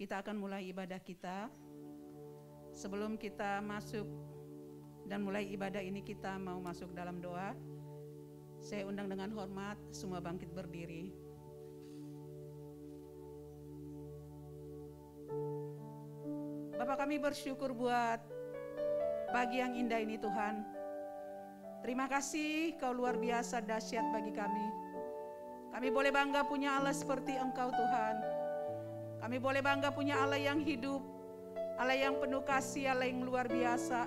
Kita akan mulai ibadah kita. Sebelum kita masuk dan mulai ibadah ini, kita mau masuk dalam doa. Saya undang dengan hormat semua bangkit berdiri. Bapa, kami bersyukur buat pagi yang indah ini Tuhan. Terima kasih, Kau luar biasa dahsyat bagi kami. Kami boleh bangga punya Allah seperti Engkau Tuhan. Kami boleh bangga punya Allah yang hidup, Allah yang penuh kasih, Allah yang luar biasa,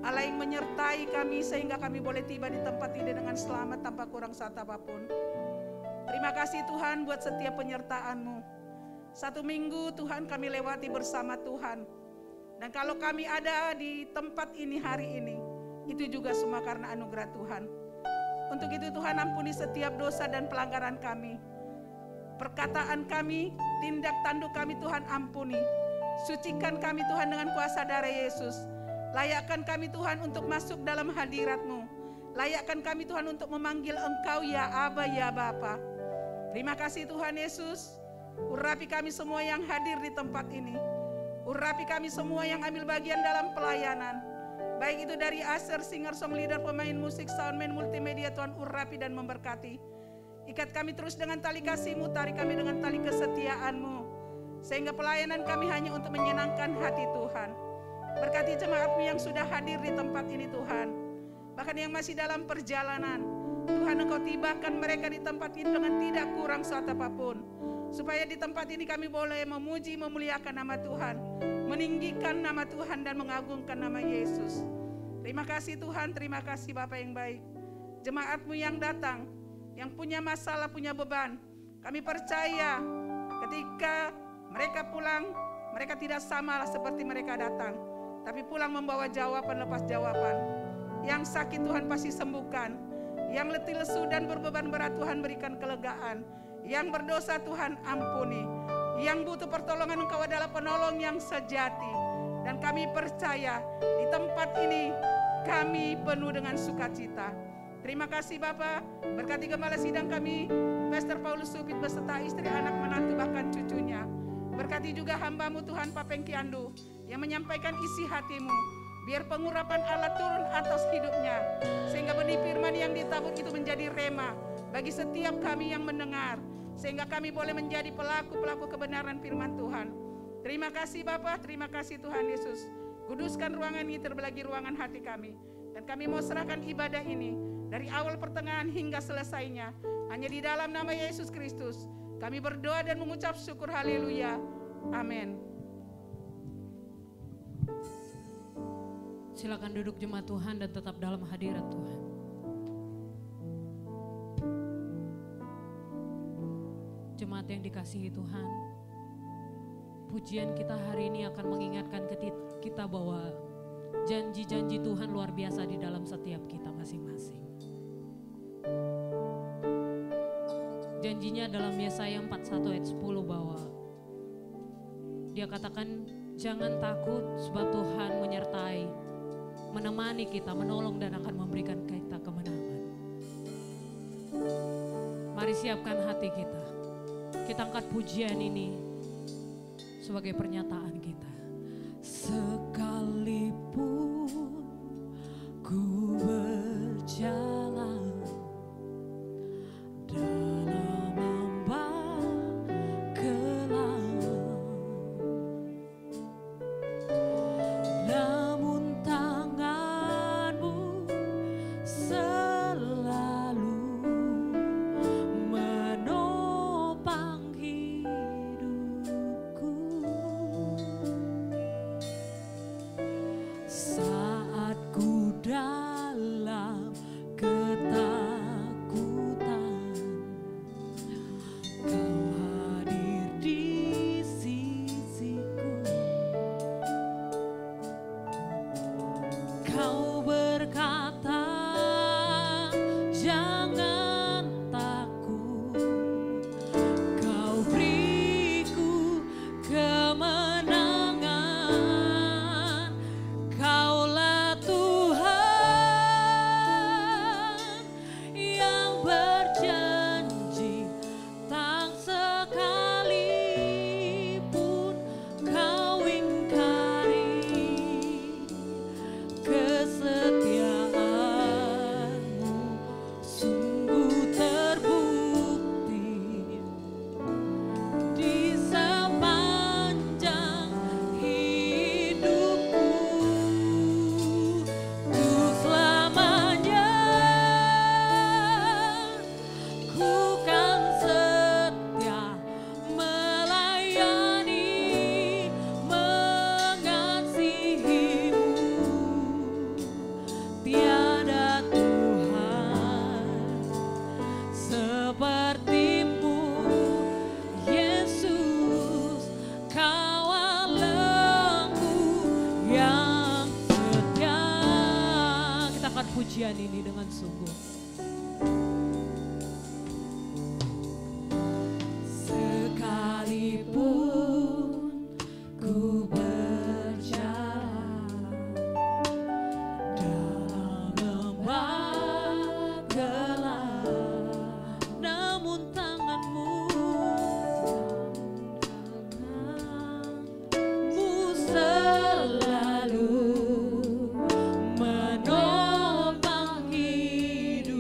Allah yang menyertai kami sehingga kami boleh tiba di tempat ini dengan selamat tanpa kurang satu apapun. Terima kasih Tuhan buat setiap penyertaan-Mu. Satu minggu Tuhan kami lewati bersama Tuhan. Dan kalau kami ada di tempat ini hari ini, itu juga semua karena anugerah Tuhan. Untuk itu Tuhan, ampuni setiap dosa dan pelanggaran kami. Perkataan kami, tindak tanduk kami Tuhan ampuni. Sucikan kami Tuhan dengan kuasa darah Yesus. Layakkan kami Tuhan untuk masuk dalam hadirat-Mu. Layakkan kami Tuhan untuk memanggil Engkau ya Aba ya Bapa. Terima kasih Tuhan Yesus. Urapi kami semua yang hadir di tempat ini. Urapi kami semua yang ambil bagian dalam pelayanan. Baik itu dari Aser, singer, song leader, pemain musik, soundman, multimedia, Tuhan urapi dan memberkati. Ikat kami terus dengan tali kasih-Mu, tarik kami dengan tali kesetiaan-Mu. Sehingga pelayanan kami hanya untuk menyenangkan hati Tuhan. Berkati jemaat-Mu yang sudah hadir di tempat ini Tuhan. Bahkan yang masih dalam perjalanan. Tuhan, Engkau tibakan mereka di tempat ini dengan tidak kurang suatu apapun. Supaya di tempat ini kami boleh memuji, memuliakan nama Tuhan. Meninggikan nama Tuhan dan mengagungkan nama Yesus. Terima kasih Tuhan, terima kasih Bapa yang baik. Jemaat-Mu yang datang, yang punya masalah, punya beban, kami percaya ketika mereka pulang, mereka tidak sama seperti mereka datang, tapi pulang membawa jawaban lepas jawaban. Yang sakit Tuhan pasti sembuhkan, yang letih lesu dan berbeban berat Tuhan berikan kelegaan, yang berdosa Tuhan ampuni, yang butuh pertolongan Engkau adalah penolong yang sejati. Dan kami percaya di tempat ini kami penuh dengan sukacita. Terima kasih Bapa, berkati gembala sidang kami, Pastor Paulus Supit beserta istri, anak, menantu, bahkan cucunya. Berkati juga hamba-Mu Tuhan Papeng Kiandu yang menyampaikan isi hati-Mu. Biar pengurapan Allah turun atas hidupnya, sehingga benih firman yang ditabur itu menjadi rema bagi setiap kami yang mendengar, sehingga kami boleh menjadi pelaku-pelaku kebenaran firman Tuhan. Terima kasih Bapa, terima kasih Tuhan Yesus. Kuduskan ruangan ini terbelagi ruangan hati kami. Dan kami mau serahkan ibadah ini dari awal pertengahan hingga selesainya hanya di dalam nama Yesus Kristus. Kami berdoa dan mengucap syukur, haleluya, amin. Silakan duduk jemaat Tuhan dan tetap dalam hadirat Tuhan. Jemaat yang dikasihi Tuhan, pujian kita hari ini akan mengingatkan kita bahwa janji-janji Tuhan luar biasa di dalam setiap kita masing-masing. Janjinya dalam Yesaya 41 ayat 10 bahwa Dia katakan jangan takut sebab Tuhan menyertai, menemani kita, menolong dan akan memberikan kita kemenangan. Mari siapkan hati kita. Kita angkat pujian ini sebagai pernyataan kita. Sekalipun ku berjalan dalam ambang gelap, namun tangan-Mu selalu menopang hidupku. Saat ku dalam ketakutan, Kau hadir di sisiku. Kau berkata, jangan takut, Kau beriku kemenangan. Kaulah Tuhan yang berjanji, tak sekalipun Kau ingkari kesetiaan-Mu sungguh terbukti di sepanjang hidupku. Untuk selamanya ku kan setia melayani, mengasihi-Mu. Tiada Tuhan seperti-Mu, Yesus, kawalanku yang setia. Kita akan pujian ini dengan sungguh. Sekalipun ku berjalan dalam lembah gelap, namun tangan-Mu selalu menopang hidupku.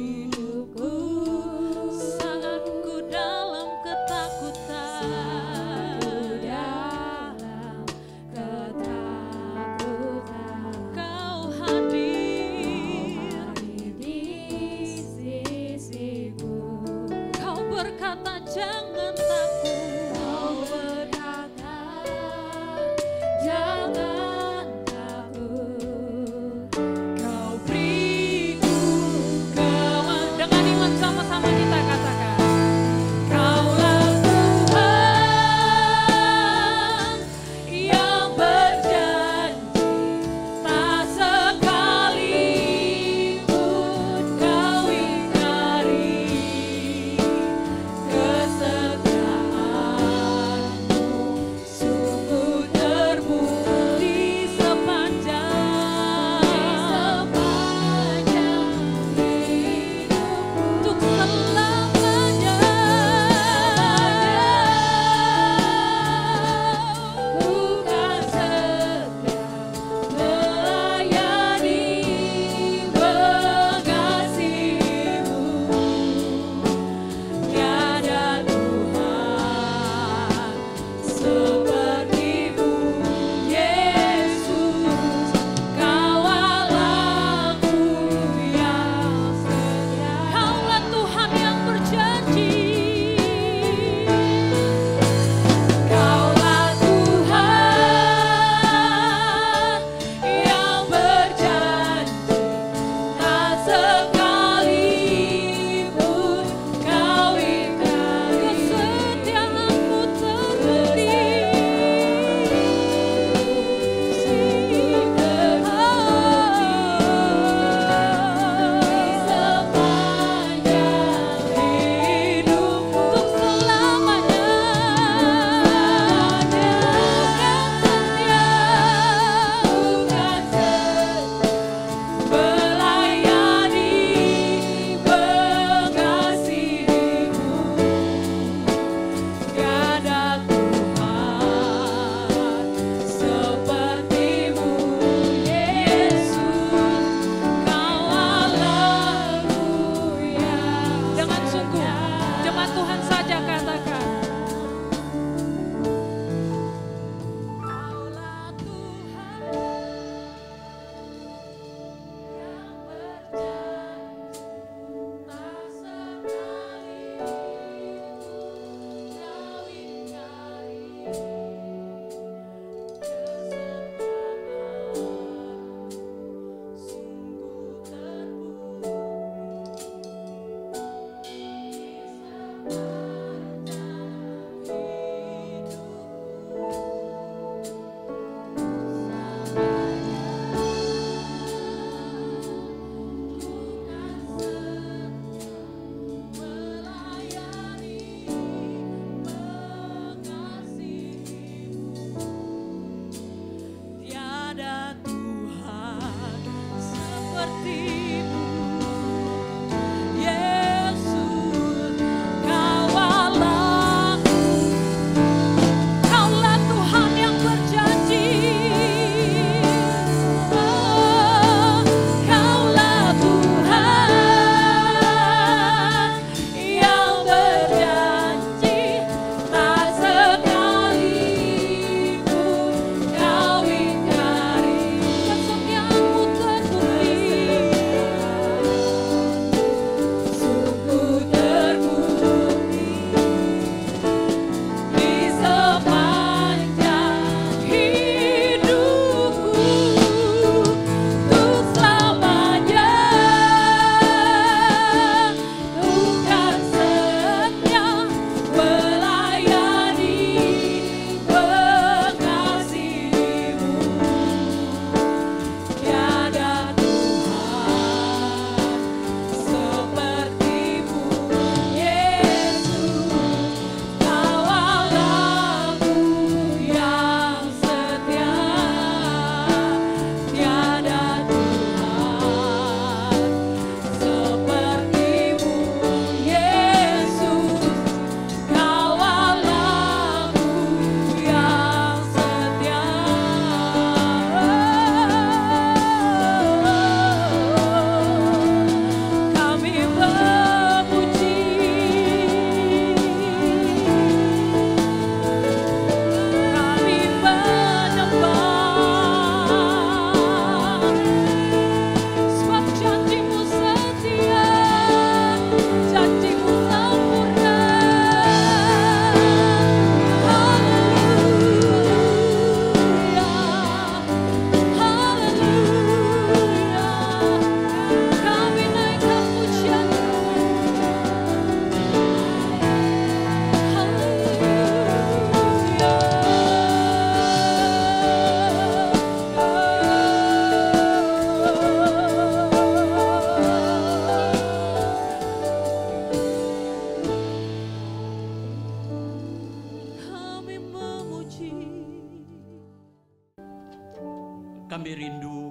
Kami rindu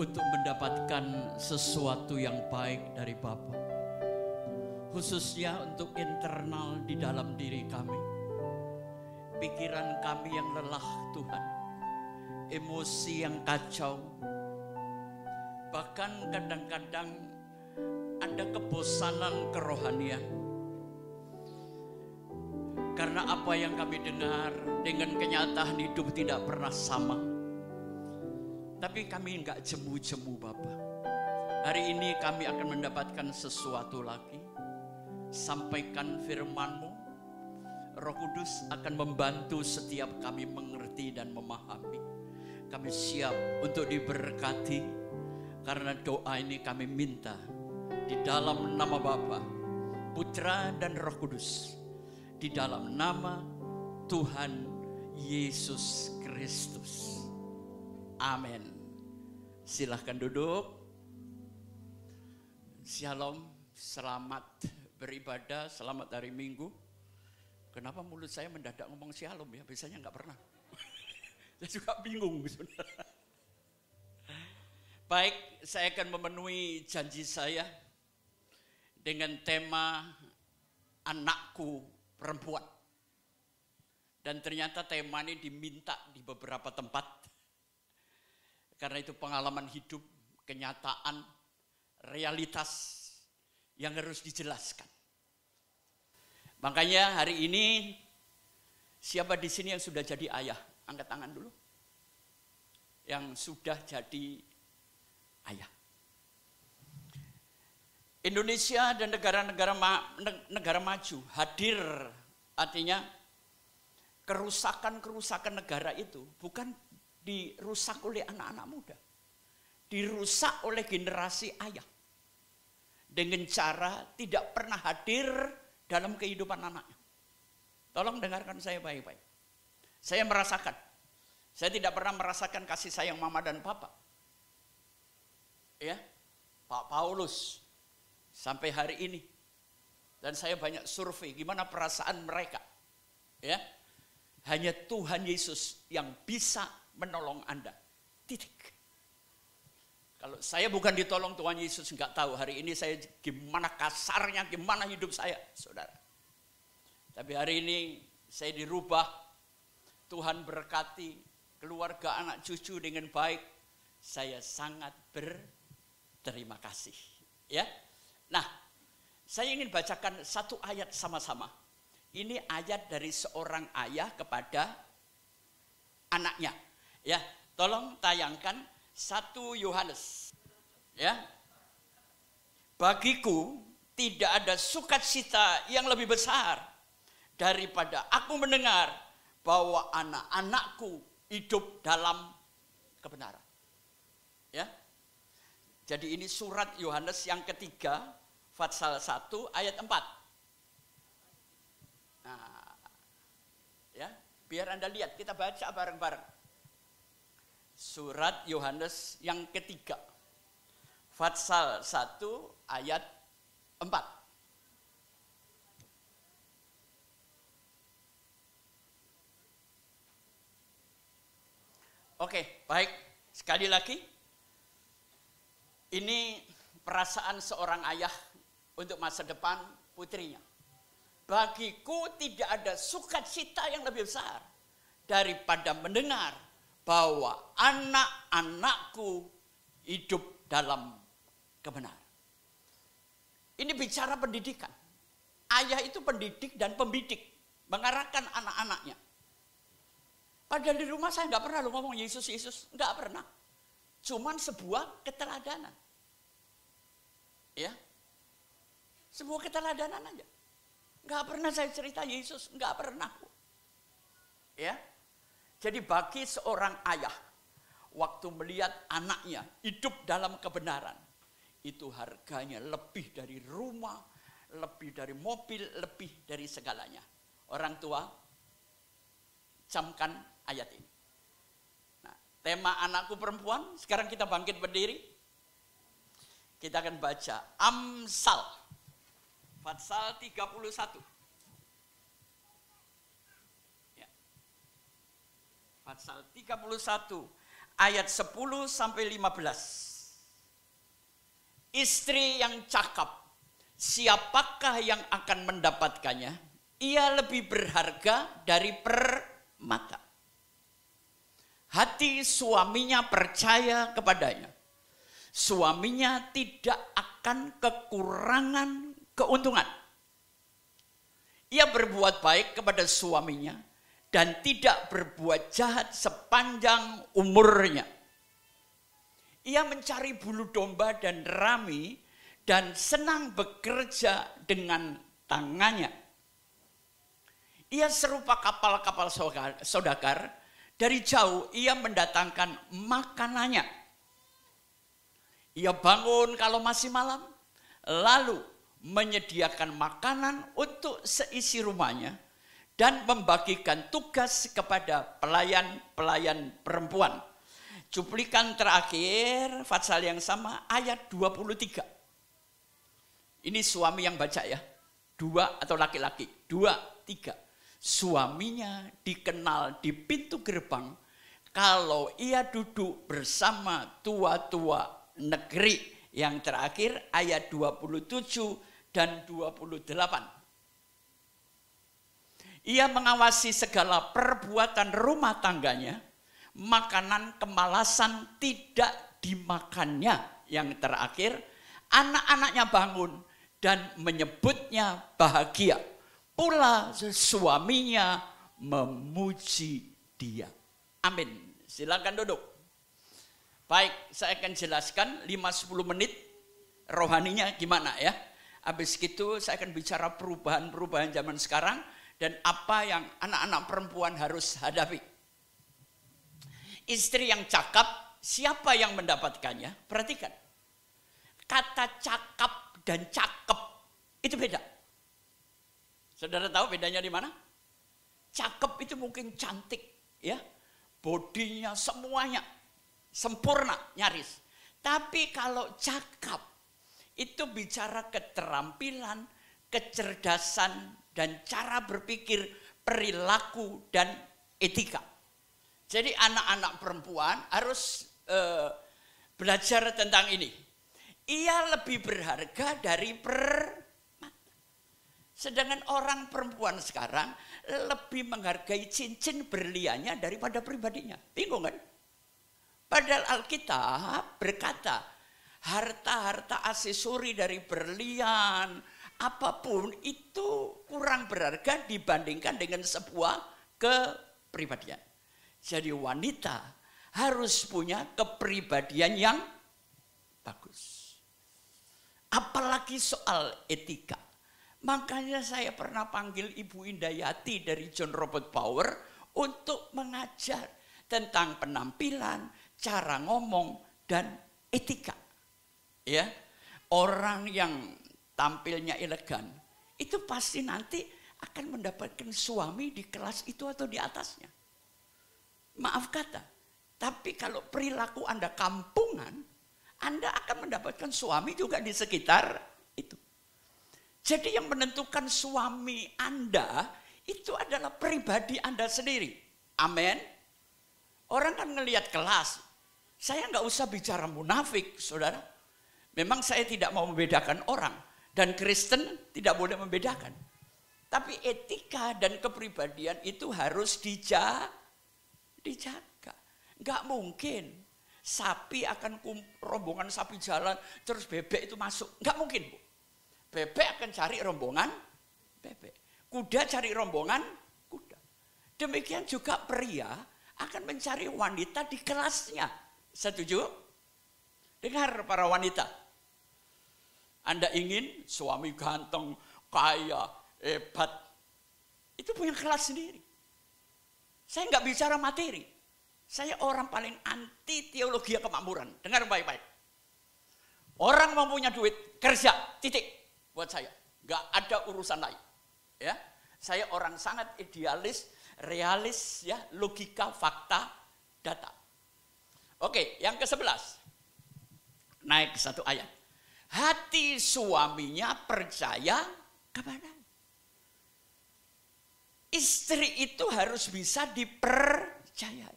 untuk mendapatkan sesuatu yang baik dari Bapa, khususnya untuk internal di dalam diri kami. Pikiran kami yang lelah Tuhan, emosi yang kacau, bahkan kadang-kadang ada kebosanan kerohanian. Karena apa yang kami dengar dengan kenyataan hidup tidak pernah sama. Tapi kami enggak jemu-jemu Bapa. Hari ini kami akan mendapatkan sesuatu lagi. Sampaikan firman-Mu. Roh Kudus akan membantu setiap kami mengerti dan memahami. Kami siap untuk diberkati. Karena doa ini kami minta di dalam nama Bapa, Putra dan Roh Kudus. Di dalam nama Tuhan Yesus Kristus. Amin. Silahkan duduk. Shalom, selamat beribadah, selamat hari Minggu. Kenapa mulut saya mendadak ngomong shalom ya? Biasanya nggak pernah. Saya juga bingung sebenarnya. Baik, saya akan memenuhi janji saya dengan tema anakku perempuan. Dan ternyata tema ini diminta di beberapa tempat. Karena itu pengalaman hidup, kenyataan, realitas yang harus dijelaskan. Makanya hari ini siapa di sini yang sudah jadi ayah? Angkat tangan dulu. Yang sudah jadi ayah. Indonesia dan negara maju hadir, artinya kerusakan negara itu bukan dirusak oleh anak-anak muda, dirusak oleh generasi ayah dengan cara tidak pernah hadir dalam kehidupan anaknya. Tolong dengarkan saya baik-baik. Saya merasakan, saya tidak pernah merasakan kasih sayang mama dan papa. Ya, Pak Paulus sampai hari ini, dan saya banyak survei gimana perasaan mereka, ya, hanya Tuhan Yesus yang bisa menolong Anda, titik. Kalau saya bukan ditolong Tuhan Yesus, nggak tahu hari ini saya gimana kasarnya, gimana hidup saya, saudara. Tapi hari ini saya dirubah, Tuhan berkati keluarga anak cucu dengan baik, saya sangat berterima kasih, ya. Nah, saya ingin bacakan satu ayat sama-sama. Ini ayat dari seorang ayah kepada anaknya. Ya, tolong tayangkan 1 Yohanes. Ya. Bagiku tidak ada sukacita yang lebih besar daripada aku mendengar bahwa anak-anakku hidup dalam kebenaran. Ya. Jadi ini surat Yohanes yang ketiga, Fatsal 1 ayat 4. Nah, ya, biar Anda lihat, kita baca bareng-bareng. Surat Yohanes yang ketiga, Fatsal 1 ayat 4. Oke, baik. Sekali lagi. Ini perasaan seorang ayah untuk masa depan putrinya. Bagiku tidak ada sukacita yang lebih besar daripada mendengar bahwa anak-anakku hidup dalam kebenaran. Ini bicara pendidikan. Ayah itu pendidik dan pembidik, mengarahkan anak-anaknya. Padahal di rumah saya nggak pernah ngomong Yesus, Yesus, nggak pernah. Cuman sebuah keteladanan. Ya. Sebuah keteladanan aja. Nggak pernah saya cerita Yesus, nggak pernah. Ya. Jadi bagi seorang ayah, waktu melihat anaknya hidup dalam kebenaran, itu harganya lebih dari rumah, lebih dari mobil, lebih dari segalanya. Orang tua, camkan ayat ini. Tema anakku perempuan, sekarang kita bangkit berdiri. Kita akan baca Amsal, Fatsal 31. Ya. Pasal 31 ayat 10 sampai 15. Istri yang cakap, siapakah yang akan mendapatkannya? Ia lebih berharga dari permata. Hati suaminya percaya kepadanya. Suaminya tidak akan kekurangan keuntungan. Ia berbuat baik kepada suaminya dan tidak berbuat jahat sepanjang umurnya. Ia mencari bulu domba dan rami dan senang bekerja dengan tangannya. Ia serupa kapal-kapal saudagar, dari jauh ia mendatangkan makanannya. Ia bangun kalau masih malam, lalu menyediakan makanan untuk seisi rumahnya dan membagikan tugas kepada pelayan-pelayan perempuan. Cuplikan terakhir, pasal yang sama, ayat 23. Ini suami yang baca ya, 2 atau laki-laki, 2, 3. Suaminya dikenal di pintu gerbang kalau ia duduk bersama tua-tua negeri. Yang terakhir ayat 27 dan 28. Ia mengawasi segala perbuatan rumah tangganya, makanan kemalasan tidak dimakannya. Yang terakhir, anak-anaknya bangun dan menyebutnya bahagia. Pula suaminya memuji dia. Amin. Silakan duduk. Baik, saya akan jelaskan 5-10 menit rohaninya gimana ya. Habis itu saya akan bicara perubahan-perubahan zaman sekarang dan apa yang anak-anak perempuan harus hadapi. Istri yang cakap, siapa yang mendapatkannya? Perhatikan. Kata cakap dan cakep itu beda. Saudara tahu bedanya di mana? Cakep itu mungkin cantik ya. Bodinya semuanya sempurna, nyaris. Tapi kalau cakap, itu bicara keterampilan, kecerdasan, dan cara berpikir, perilaku, dan etika. Jadi anak-anak perempuan harus belajar tentang ini. Ia lebih berharga dari permata. Sedangkan orang perempuan sekarang lebih menghargai cincin berliannya daripada pribadinya. Bingung kan? Padahal Alkitab berkata, harta-harta aksesori dari berlian, apapun itu kurang berharga dibandingkan dengan sebuah kepribadian. Jadi wanita harus punya kepribadian yang bagus. Apalagi soal etika. Makanya saya pernah panggil Ibu Indayati dari John Robert Power untuk mengajar tentang penampilan, cara ngomong, dan etika. Ya, orang yang tampilnya elegan, itu pasti nanti akan mendapatkan suami di kelas itu atau di atasnya. Maaf kata, tapi kalau perilaku Anda kampungan, Anda akan mendapatkan suami juga di sekitar itu. Jadi yang menentukan suami Anda itu adalah pribadi Anda sendiri. Amin. Orang kan ngelihat kelas. Saya nggak usah bicara munafik, saudara. Memang saya tidak mau membedakan orang. Dan Kristen tidak boleh membedakan. Tapi etika dan kepribadian itu harus dijaga. Nggak mungkin sapi akan rombongan sapi jalan, terus bebek itu masuk. Nggak mungkin, Bu. Bebek akan cari rombongan bebek. Kuda cari rombongan kuda. Demikian juga pria akan mencari wanita di kelasnya. Setuju? Dengar para wanita. Anda ingin suami ganteng, kaya, hebat. Itu punya kelas sendiri. Saya nggak bicara materi. Saya orang paling anti teologi kemakmuran. Dengar baik-baik. Orang mau punya duit, kerja, titik. Buat saya, nggak ada urusan lain. Ya, saya orang sangat idealis, realis, ya, logika, fakta, data. Oke, yang ke-11. Naik satu ayat. Hati suaminya percaya kepada. Istri itu harus bisa dipercaya. percayai.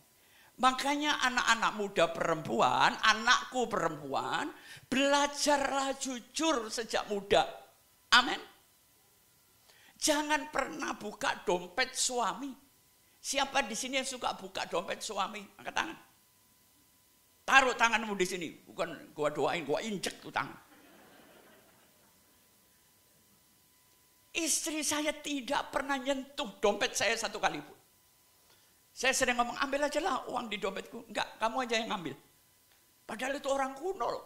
Makanya anak-anak muda perempuan, anakku perempuan, belajarlah jujur sejak muda. Amin. Jangan pernah buka dompet suami. Siapa di sini yang suka buka dompet suami? Angkat tangan. Taruh tanganmu di sini. Bukan gua doain, gua injek tuh tangan. Istri saya tidak pernah nyentuh dompet saya satu kali pun. Saya sering ngomong, ambil aja lah uang di dompetku. Enggak, kamu aja yang ngambil. Padahal itu orang kuno loh.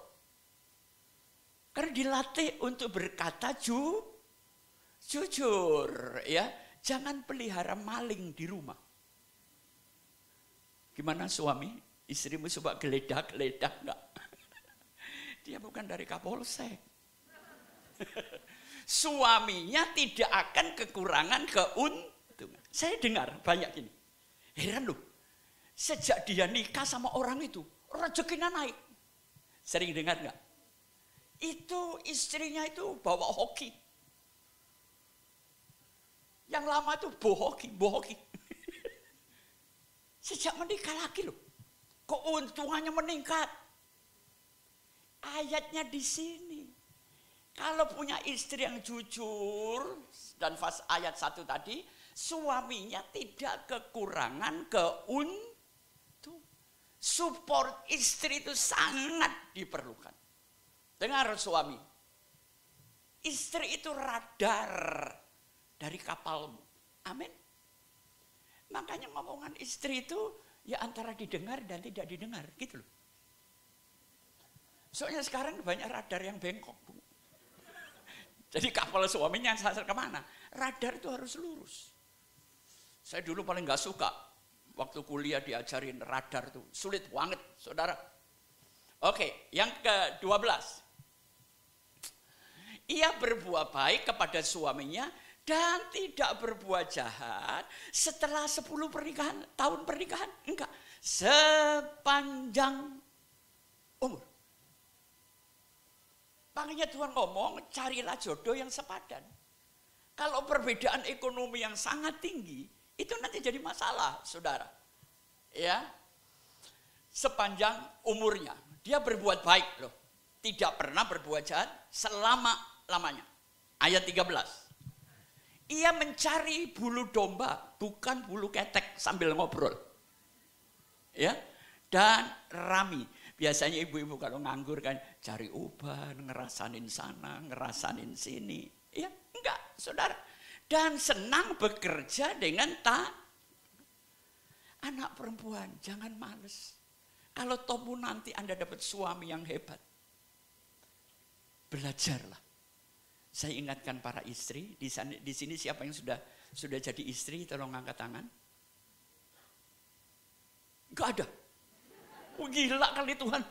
Karena dilatih untuk berkata jujur. Ya, jangan pelihara maling di rumah. Gimana suami? Istrimu coba geledak enggak? Dia bukan dari Kapolsek. Suaminya tidak akan kekurangan keuntungan. Saya dengar banyak ini. Heran loh, sejak dia nikah sama orang itu, rezekinya naik. Sering dengar nggak? Itu istrinya itu bawa hoki. Yang lama itu bohoki. Sejak menikah lagi loh, keuntungannya meningkat. Ayatnya di sini. Kalau punya istri yang jujur, dan ayat 1 tadi, suaminya tidak kekurangan keuntungan. Support istri itu sangat diperlukan. Dengar suami, istri itu radar dari kapalmu. Amin. Makanya ngomongan istri itu ya antara didengar dan tidak didengar, gitu loh. Soalnya sekarang banyak radar yang bengkok, Bu. Jadi kapal suaminya sasar kemana? Radar itu harus lurus. Saya dulu paling gak suka waktu kuliah diajarin radar itu. Sulit banget, saudara. Oke, yang ke-12. Ia berbuat baik kepada suaminya dan tidak berbuat jahat setelah 10 tahun pernikahan. Enggak, sepanjang umur. Makanya Tuhan ngomong, carilah jodoh yang sepadan. Kalau perbedaan ekonomi yang sangat tinggi, itu nanti jadi masalah, saudara. Ya, sepanjang umurnya. Dia berbuat baik loh. Tidak pernah berbuat jahat selama-lamanya. Ayat 13. Ia mencari bulu domba, bukan bulu ketek sambil ngobrol. Ya, dan rami. Biasanya ibu-ibu kalau nganggur kan cari uban, ngerasanin sana, ngerasanin sini. Ya, enggak, saudara. Dan senang bekerja dengan anak perempuan, jangan males. Kalau tomu nanti Anda dapat suami yang hebat, belajarlah. Saya ingatkan para istri, di sini siapa yang sudah jadi istri, tolong angkat tangan. Enggak ada. Oh, gila kali Tuhan.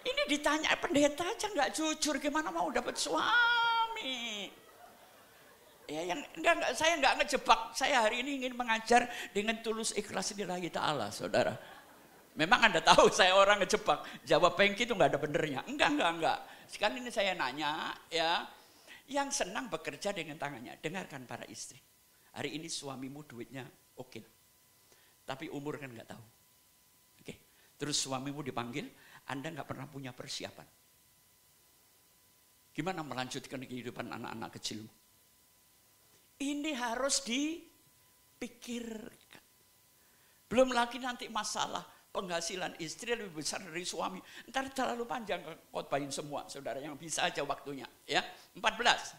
Ini ditanya pendeta aja nggak jujur, gimana mau dapat suami? Ya, enggak, saya nggak ngejebak. Saya hari ini ingin mengajar dengan tulus ikhlas lillahi ta'ala, saudara. Memang Anda tahu saya orang ngejebak, jawab pengki itu nggak ada benernya. Enggak. Sekarang ini saya nanya, ya, yang senang bekerja dengan tangannya. Dengarkan para istri. Hari ini suamimu duitnya oke, tapi umur kan nggak tahu. Terus suamimu dipanggil, Anda nggak pernah punya persiapan. Gimana melanjutkan kehidupan anak-anak kecilmu? Ini harus dipikirkan. Belum lagi nanti masalah penghasilan istri lebih besar dari suami. Ntar terlalu panjang khotbahin semua, saudara, yang bisa aja waktunya. Ya, 14.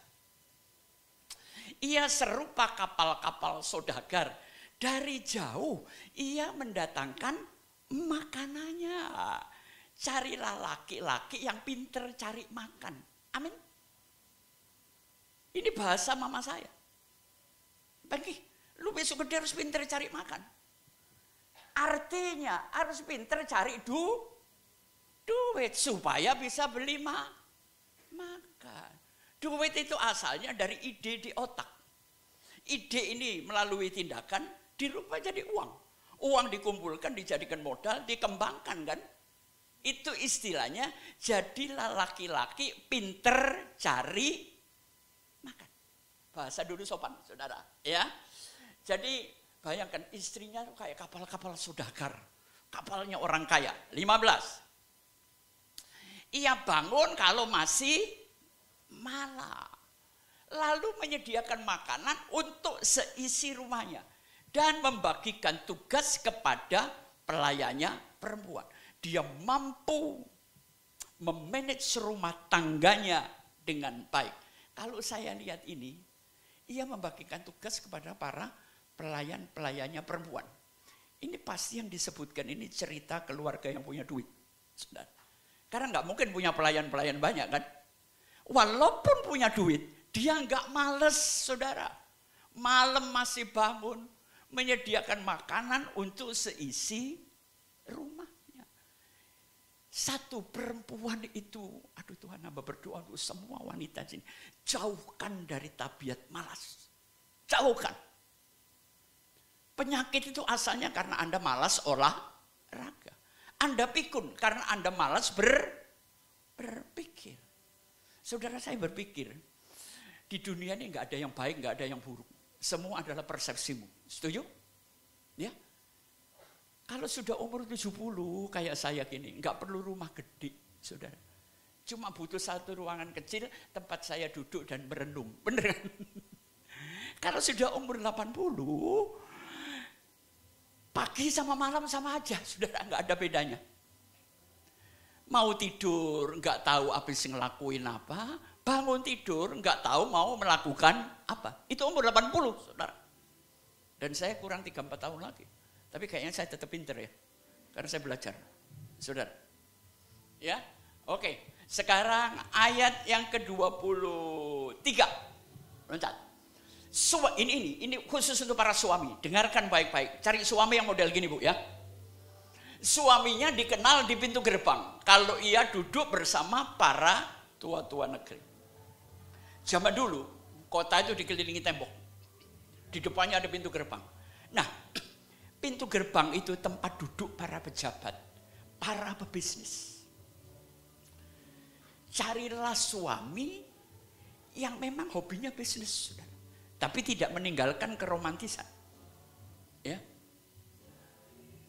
Ia serupa kapal-kapal saudagar. Dari jauh ia mendatangkan makanannya. Carilah laki-laki yang pinter cari makan. Amin. Ini bahasa mama saya. Bagi, lu besok gede harus pinter cari makan. Artinya harus pinter cari duit supaya bisa beli makan. Duit itu asalnya dari ide di otak. Ide ini melalui tindakan dirubah jadi uang. Uang dikumpulkan, dijadikan modal, dikembangkan kan. Itu istilahnya, jadilah laki-laki pinter cari makan. Bahasa dulu sopan, saudara. Ya, jadi Bayangkan istrinya tuh kayak kapal-kapal saudagar. Kapalnya orang kaya. 15. Ia bangun kalau masih malam. Lalu menyediakan makanan untuk seisi rumahnya. Dan membagikan tugas kepada pelayannya perempuan. Dia mampu memanage rumah tangganya dengan baik. Kalau saya lihat ini, ia membagikan tugas kepada para pelayan-pelayannya perempuan. Ini pasti yang disebutkan ini cerita keluarga yang punya duit. Saudara. Karena nggak mungkin punya pelayan-pelayan banyak kan. Walaupun punya duit, dia nggak males saudara. Malam masih bangun, menyediakan makanan untuk seisi rumahnya. Satu perempuan itu, aduh Tuhan hamba berdoa untuk semua wanita sini. Jauhkan dari tabiat malas. Jauhkan. Penyakit itu asalnya karena Anda malas olahraga. Anda pikun karena Anda malas berpikir. Saudara saya berpikir, di dunia ini nggak ada yang baik, nggak ada yang buruk. Semua adalah persepsimu. Setuju? Ya. Kalau sudah umur 70 kayak saya gini, nggak perlu rumah gede, saudara. Cuma butuh satu ruangan kecil, tempat saya duduk dan merenung. Bener kan? Kalau sudah umur 80, pagi sama malam sama aja, saudara, nggak ada bedanya. Mau tidur, nggak tahu habis ngelakuin apa. Bangun tidur, nggak tahu mau melakukan apa. Itu umur 80, saudara. Dan saya kurang 3-4 tahun lagi. Tapi kayaknya saya tetap pinter ya. Karena saya belajar. Saudara. Ya, oke. Sekarang ayat yang ke-23. Loncat. Ini khusus untuk para suami. Dengarkan baik-baik. Cari suami yang model gini Bu ya. Suaminya dikenal di pintu gerbang. Kalau ia duduk bersama para tua-tua negeri. Zaman dulu, kota itu dikelilingi tembok. Di depannya ada pintu gerbang. Nah, pintu gerbang itu tempat duduk para pejabat, para pebisnis. Carilah suami yang memang hobinya bisnis, saudara. Tapi tidak meninggalkan keromantisan. Ya.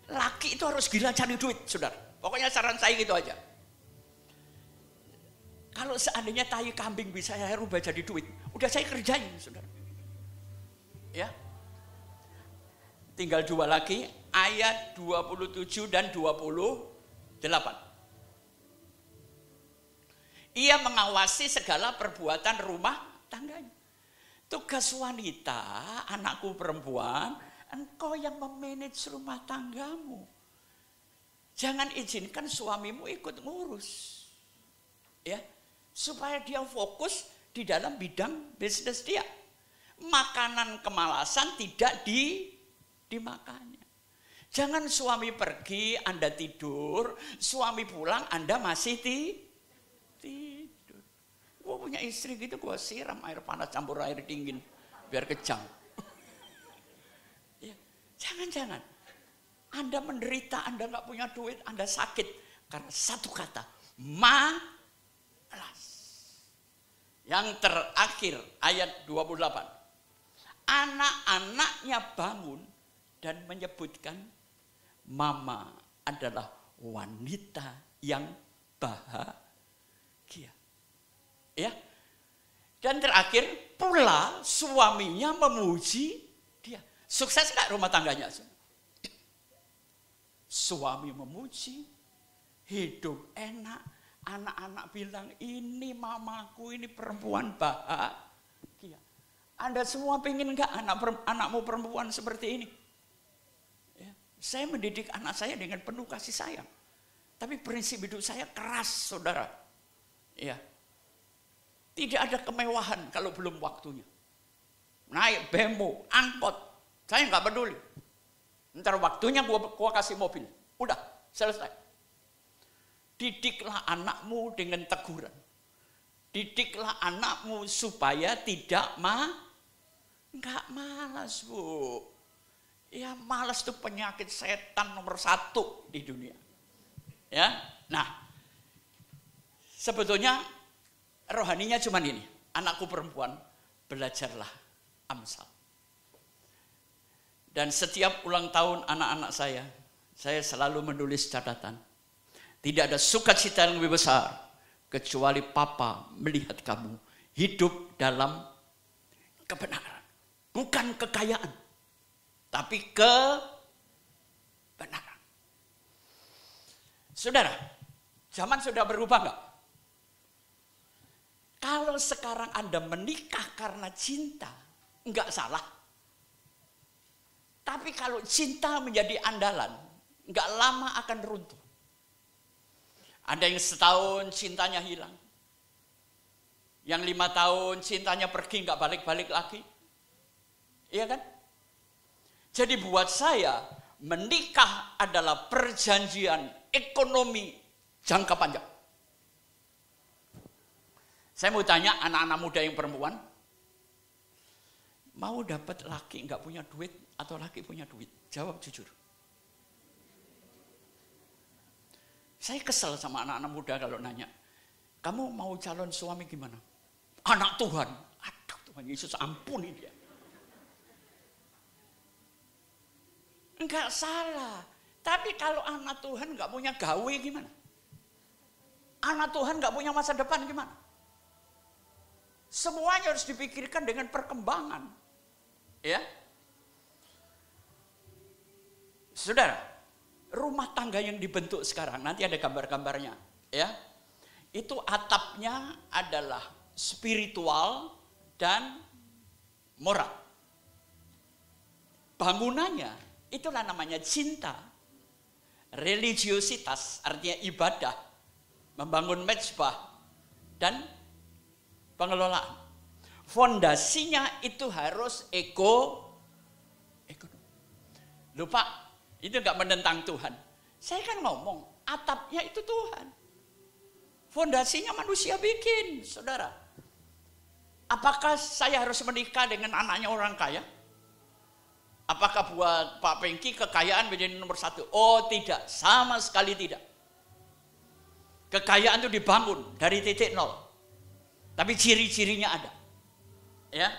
Laki itu harus gila cari duit, saudara. Pokoknya saran saya gitu aja. Kalau seandainya tahi kambing bisa saya rubah jadi duit, udah saya kerjain, saudara. Ya. Tinggal dua lagi, ayat 27 dan 28. Ia mengawasi segala perbuatan rumah tangganya. Tugas wanita, anakku perempuan, engkau yang memanage rumah tanggamu. Jangan izinkan suamimu ikut ngurus. Ya, supaya dia fokus di dalam bidang bisnis dia. Makanan kemalasan tidak dimakannya. Jangan suami pergi, Anda tidur, suami pulang, Anda masih tidur. Gua punya istri gitu, gua siram air panas campur air dingin biar kejang. Ya, jangan-jangan Anda menderita, Anda nggak punya duit, Anda sakit karena satu kata, malas. Yang terakhir ayat 28. Anak-anaknya bangun dan menyebutkan mama adalah wanita yang bahagia. Ya. Dan terakhir pula suaminya memuji dia. Sukses enggak rumah tangganya? Suami memuji, hidup enak, anak-anak bilang ini mamaku, ini perempuan bahagia. Anda semua pengen enggak anakmu perempuan seperti ini? Ya. Saya mendidik anak saya dengan penuh kasih sayang. Tapi prinsip hidup saya keras, saudara. Ya. Tidak ada kemewahan kalau belum waktunya. Naik bemo, angkot, saya nggak peduli. Ntar waktunya gua kasih mobil. Udah, selesai. Didiklah anakmu dengan teguran. Didiklah anakmu supaya tidak nggak malas, Bu. Ya malas itu penyakit setan nomor 1 di dunia. Ya, nah sebetulnya rohaninya cuma ini, anakku perempuan belajarlah Amsal. Dan setiap ulang tahun anak-anak saya selalu menulis catatan. Tidak ada sukacita yang lebih besar kecuali Papa melihat kamu hidup dalam kebenaran. Bukan kekayaan, tapi kebenaran. Saudara, zaman sudah berubah enggak? Kalau sekarang Anda menikah karena cinta, enggak salah. Tapi kalau cinta menjadi andalan, enggak lama akan runtuh. Ada yang setahun cintanya hilang. Yang 5 tahun cintanya pergi enggak balik-balik lagi. Iya kan? Jadi buat saya, menikah adalah perjanjian ekonomi jangka panjang. Saya mau tanya anak-anak muda yang perempuan, mau dapat laki nggak punya duit atau laki punya duit? Jawab jujur. Saya kesel sama anak-anak muda kalau nanya, kamu mau calon suami gimana? Anak Tuhan. Aduh, Tuhan Yesus ampuni dia. Enggak salah. Tapi kalau anak Tuhan nggak punya gawe gimana? Anak Tuhan nggak punya masa depan gimana? Semuanya harus dipikirkan dengan perkembangan. Ya. Saudara, rumah tangga yang dibentuk sekarang, nanti ada gambar-gambarnya, ya. Itu atapnya adalah spiritual dan moral. Bangunannya itulah namanya cinta. Religiositas artinya ibadah, membangun mezbah dan pengelolaan. Fondasinya itu harus ekonomi. Lupa, itu enggak menentang Tuhan. Saya kan ngomong, atapnya itu Tuhan. Fondasinya manusia bikin, saudara. Apakah saya harus menikah dengan anaknya orang kaya? Apakah buat Pak Pengki kekayaan menjadi nomor 1? Oh tidak, sama sekali tidak. Kekayaan itu dibangun dari titik nol. Tapi ciri-cirinya ada. Ya.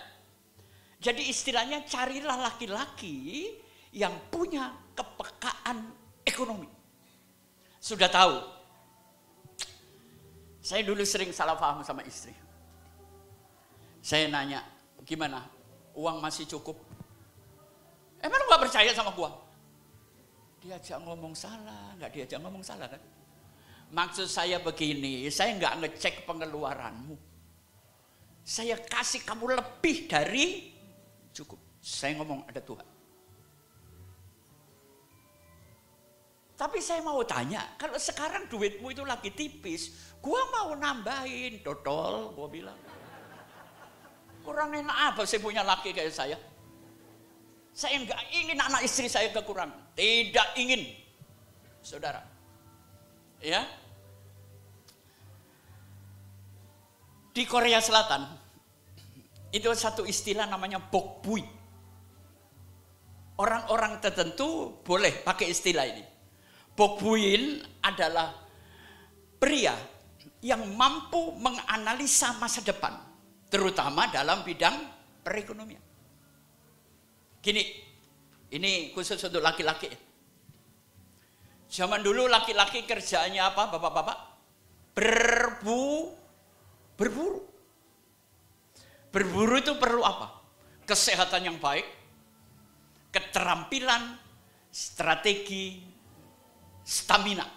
Jadi istilahnya carilah laki-laki yang punya kepekaan ekonomi. Sudah tahu. Saya dulu sering salah paham sama istri. Saya nanya, gimana? Uang masih cukup? Emang lu gak percaya sama gua? Diajak ngomong salah, gak diajak ngomong salah kan? Maksud saya begini, saya gak ngecek pengeluaranmu. Saya kasih kamu lebih dari cukup. Saya ngomong ada Tuhan. Tapi saya mau tanya, kalau sekarang duitmu itu lagi tipis, gua mau nambahin, dodol, gua bilang. Kurang enak apa sih punya laki kayak saya? Saya enggak ingin anak istri saya kekurangan. Tidak ingin. Saudara. Ya. Di Korea Selatan, itu satu istilah namanya bokbui. Orang-orang tertentu boleh pakai istilah ini. Bokbuin adalah pria yang mampu menganalisa masa depan, terutama dalam bidang perekonomian. Gini, ini khusus untuk laki-laki. Zaman dulu laki-laki kerjaannya apa, bapak-bapak? Berburu. Berburu itu perlu apa? Kesehatan yang baik, keterampilan, strategi, stamina.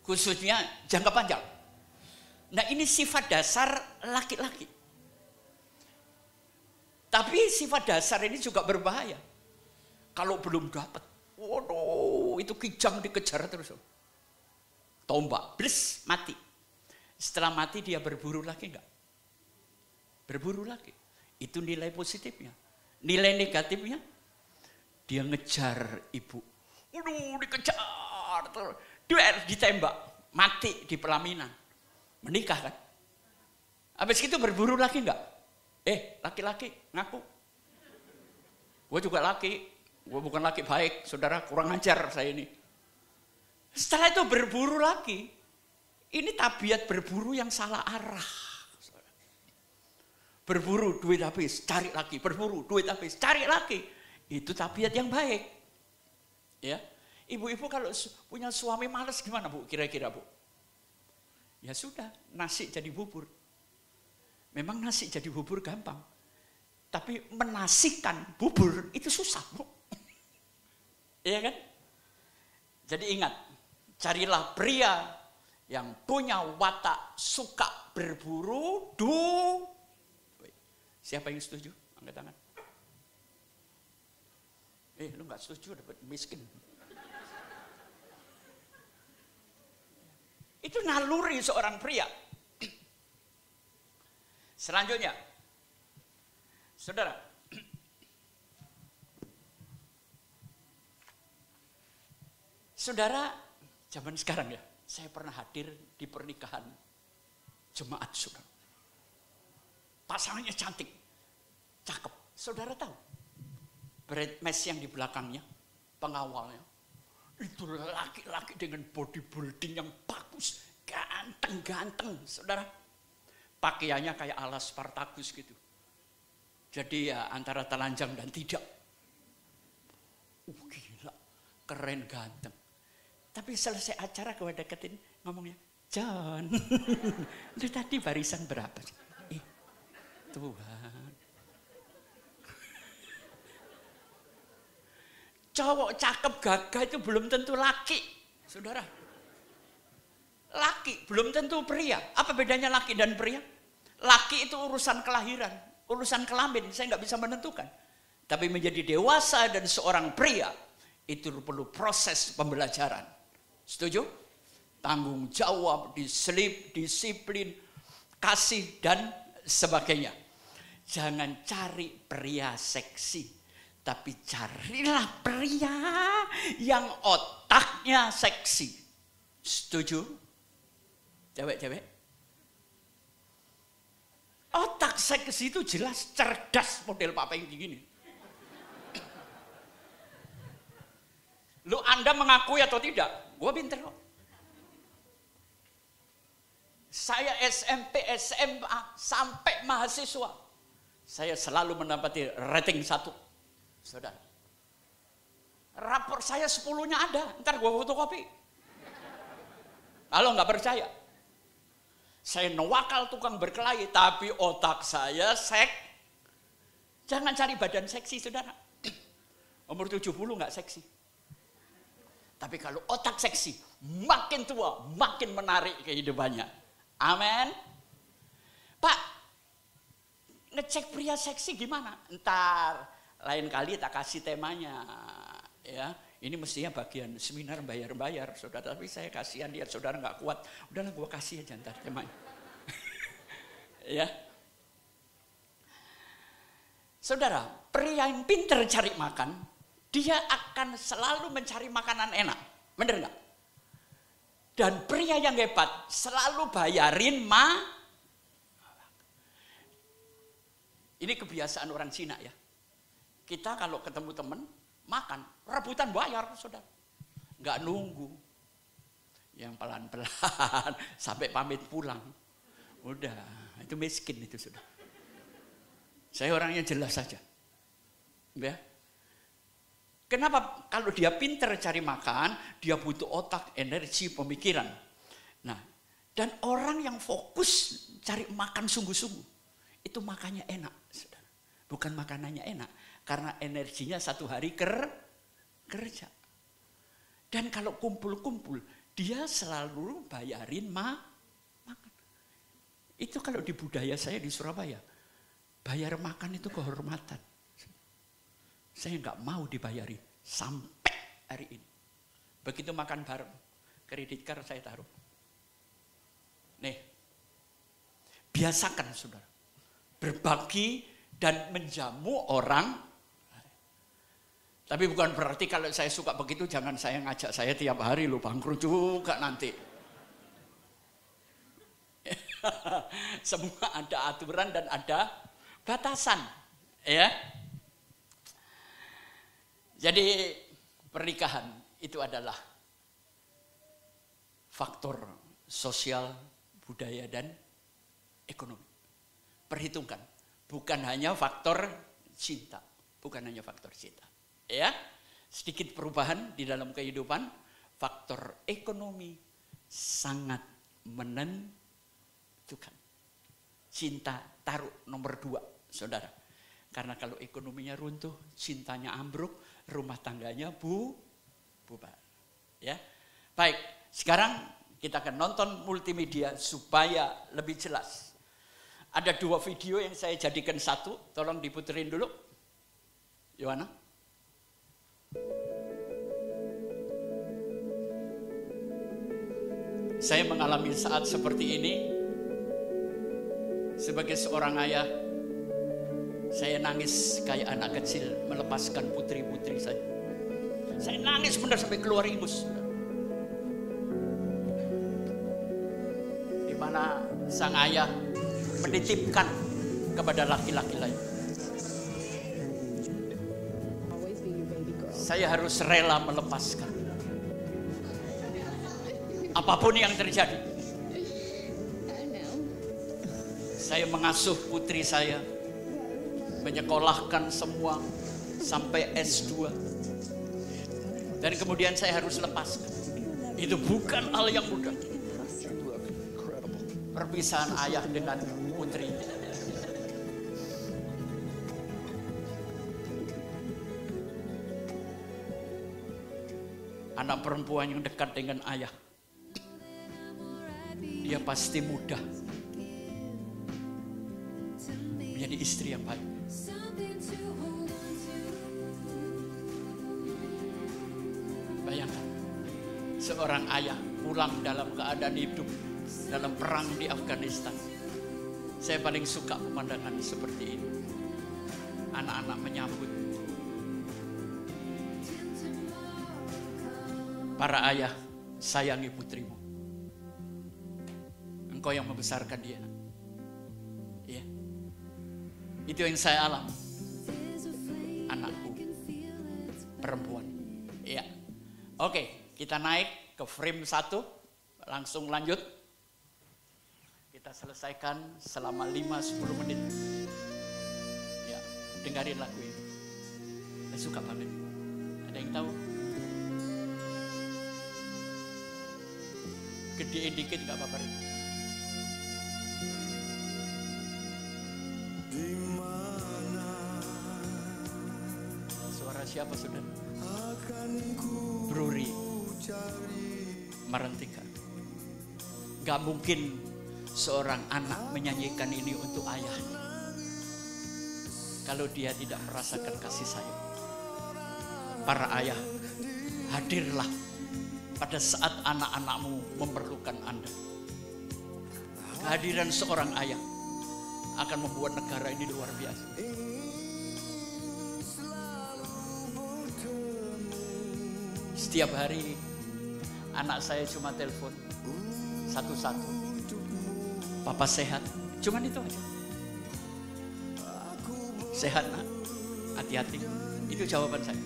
Khususnya jangka panjang. Nah ini sifat dasar laki-laki. Tapi sifat dasar ini juga berbahaya. Kalau belum dapat, waduh, itu kijang dikejar terus. Tombak, bles, mati. Setelah mati dia berburu lagi enggak? Berburu lagi. Itu nilai positifnya. Nilai negatifnya, dia ngejar ibu. Waduh, dikejar terus. Dia ditembak, mati di pelaminan. Menikah kan? Habis itu berburu lagi enggak? Laki-laki ngaku. Gue juga laki. Gue bukan laki baik, saudara, kurang ajar saya ini. Setelah itu berburu lagi. Ini tabiat berburu yang salah arah. Berburu, duit habis, cari lagi. Berburu, duit habis, cari lagi. Itu tabiat yang baik. Ya. Ibu-ibu kalau punya suami malas gimana Bu? Kira-kira Bu? Ya sudah, nasi jadi bubur. Memang nasi jadi bubur gampang. Tapi menasikan bubur itu susah Bu. Iya kan? Jadi ingat, carilah pria yang punya watak suka berburu Siapa yang setuju? Angkat tangan. Lu nggak setuju dapat miskin. Itu naluri seorang pria. Selanjutnya, saudara, zaman sekarang ya, saya pernah hadir di pernikahan jemaat saudara. Pasangannya cantik, cakep. Saudara tahu, bridesmaid yang di belakangnya, pengawalnya, itu laki-laki dengan bodybuilding yang bagus, ganteng-ganteng, saudara. Pakaiannya kayak ala Spartacus gitu. Jadi ya antara telanjang dan tidak. Gila, keren, ganteng. Tapi selesai acara gue deketin, ngomongnya, John, lu tadi barisan berapa? Tuhan. Cowok cakep gagah itu belum tentu laki, saudara. Laki belum tentu pria. Apa bedanya laki dan pria? Laki itu urusan kelahiran, urusan kelamin, saya nggak bisa menentukan. Tapi menjadi dewasa dan seorang pria, itu perlu proses pembelajaran. Setuju? Tanggung jawab, disiplin, kasih, dan sebagainya. Jangan cari pria seksi, tapi carilah pria yang otaknya seksi. Setuju? Cewek-cewek? Otak seksi itu jelas cerdas, model Papa yang gini. Lu Anda mengakui atau tidak? Gue pinter kok. Saya SMP, SMA, sampai mahasiswa. Saya selalu mendapati rating 1. Saudara. Rapor saya 10-nya ada. Ntar gue fotokopi. Kalau nggak percaya. Saya nawakal tukang berkelahi, tapi otak saya Jangan cari badan seksi, saudara. Umur 70 nggak seksi. Tapi kalau otak seksi, makin tua, makin menarik kehidupannya. Amin. Pak, ngecek pria seksi gimana? Ntar, lain kali tak kasih temanya. Ya, ini mestinya bagian seminar bayar-bayar, saudara. Tapi saya kasihan lihat saudara nggak kuat. Udahlah, gua kasih aja ntar temanya. Ya. Saudara, pria yang pinter cari makan, dia akan selalu mencari makanan enak. Bener nggak? Dan pria yang hebat selalu bayarin Ini kebiasaan orang Cina ya. Kita kalau ketemu teman, makan, rebutan bayar, saudara. Nggak nunggu. Yang pelan-pelan, sampai pamit pulang. Udah, itu miskin itu, saudara. Saya orangnya jelas saja. Ya. Kenapa? Kalau dia pinter cari makan, dia butuh otak, energi, pemikiran. Nah, dan orang yang fokus cari makan sungguh-sungguh, itu makannya enak, saudara. Bukan makanannya enak, karena energinya satu hari kerja. Dan kalau kumpul-kumpul, dia selalu bayarin makan. Itu kalau di budaya saya di Surabaya, bayar makan itu kehormatan. Saya nggak mau dibayari sampai hari ini. Begitu makan bareng, kredit card saya taruh. Nih, biasakan saudara, berbagi dan menjamu orang. Tapi bukan berarti kalau saya suka begitu, jangan saya ngajak saya tiap hari, lu bangkrut juga nanti. Semua ada aturan dan ada batasan, ya. Jadi pernikahan itu adalah faktor sosial, budaya, dan ekonomi. Perhitungkan, bukan hanya faktor cinta, bukan hanya faktor cinta. Ya, sedikit perubahan di dalam kehidupan, faktor ekonomi sangat menentukan. Cinta taruh nomor 2, saudara. Karena kalau ekonominya runtuh, cintanya ambruk, rumah tangganya bubar. Ya, baik. Sekarang kita akan nonton multimedia supaya lebih jelas. Ada 2 video yang saya jadikan satu, tolong diputerin dulu. Yohana. Saya mengalami saat seperti ini sebagai seorang ayah. Saya nangis kayak anak kecil melepaskan putri-putri saya. Saya nangis benar sampai keluar ingus. Di mana sang ayah menitipkan kepada laki-laki lain. Saya harus rela melepaskan. Apapun yang terjadi. Saya mengasuh putri saya. Menyekolahkan semua sampai S2. Dan kemudian saya harus lepaskan. Itu bukan hal yang mudah. Perpisahan ayah dengan putri. Anak perempuan yang dekat dengan ayah, dia pasti mudah menjadi istri yang baik. Bayangkan, seorang ayah pulang dalam keadaan hidup dalam perang di Afghanistan. Saya paling suka pemandangan seperti ini. Anak-anak menyambut. Para ayah, sayangi putrimu. Engkau yang membesarkan dia. Ya. Itu yang saya alami. Anakku perempuan. Ya. Oke, kita naik ke frame 1. Langsung lanjut. Kita selesaikan selama 5-10 menit. Ya, dengarin lagu ini. Saya suka banget. Ada yang tahu? Gedein dikit gak apa-apa. Suara siapa saudara? Bruri Marantika. Gak mungkin seorang anak menyanyikan ini untuk ayahnya kalau dia tidak merasakan kasih sayang. Para ayah, hadirlah pada saat anak-anakmu memerlukan Anda. Kehadiran seorang ayah akan membuat negara ini luar biasa. Setiap hari anak saya cuma telepon satu-satu. Papa sehat, cuman itu aja. Sehat nak, hati-hati. Itu jawaban saya.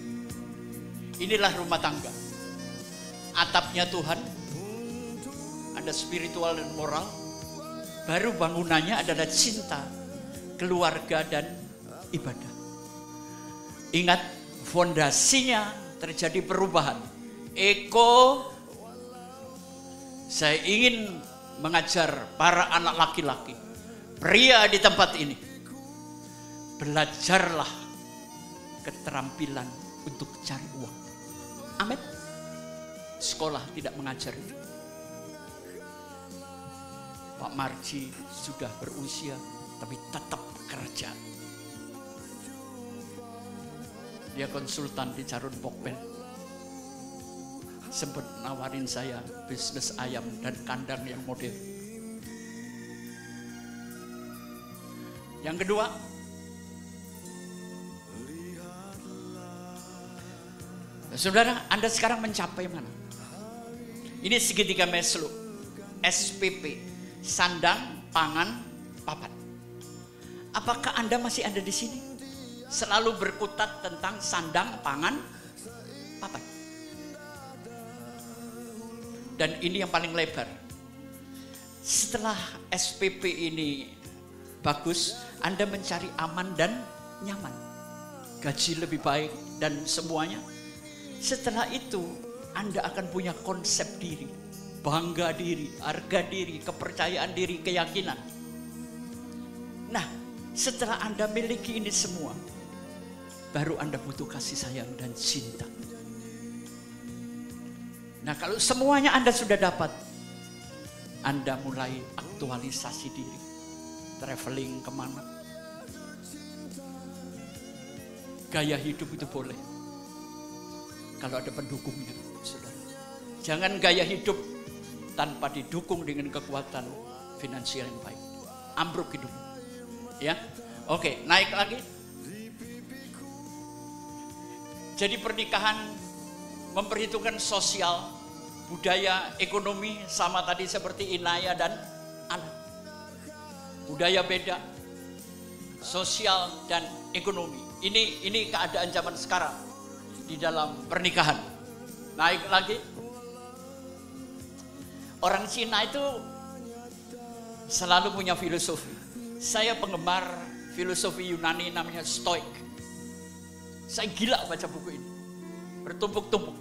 Inilah rumah tangga. Atapnya Tuhan, ada spiritual dan moral. Baru bangunannya adalah cinta, keluarga dan ibadah. Ingat, fondasinya terjadi perubahan. Eko, saya ingin mengajar para anak laki-laki, pria di tempat ini, belajarlah keterampilan untuk cari uang. Amin. Sekolah tidak mengajar itu. Pak Marji sudah berusia tapi tetap bekerja. Dia konsultan di Carun Pokpen. Sempat nawarin saya bisnis ayam dan kandang yang modern. Yang kedua, saudara, Anda sekarang mencapai mana? Ini segitiga Maslow, SPP, sandang, pangan, papan. Apakah Anda masih ada di sini? Selalu berkutat tentang sandang, pangan, papan. Dan ini yang paling lebar. Setelah SPP ini bagus, Anda mencari aman dan nyaman. Gaji lebih baik, dan semuanya. Setelah itu Anda akan punya konsep diri, bangga diri, harga diri, kepercayaan diri, keyakinan. Nah, setelah Anda miliki ini semua, baru Anda butuh kasih sayang dan cinta. Nah, kalau semuanya Anda sudah dapat, Anda mulai aktualisasi diri. Traveling kemana? Gaya hidup itu boleh, kalau ada pendukungnya, saudara. Jangan gaya hidup tanpa didukung dengan kekuatan finansial yang baik. Ambruk hidup. Ya, oke, naik lagi. Jadi pernikahan memperhitungkan sosial, budaya, ekonomi, sama tadi seperti inaya dan anak. Budaya beda, sosial dan ekonomi. Ini keadaan zaman sekarang di dalam pernikahan. Naik lagi. Orang Cina itu selalu punya filosofi. Saya penggemar filosofi Yunani namanya Stoik. Saya gila baca buku ini. Bertumpuk-tumpuk.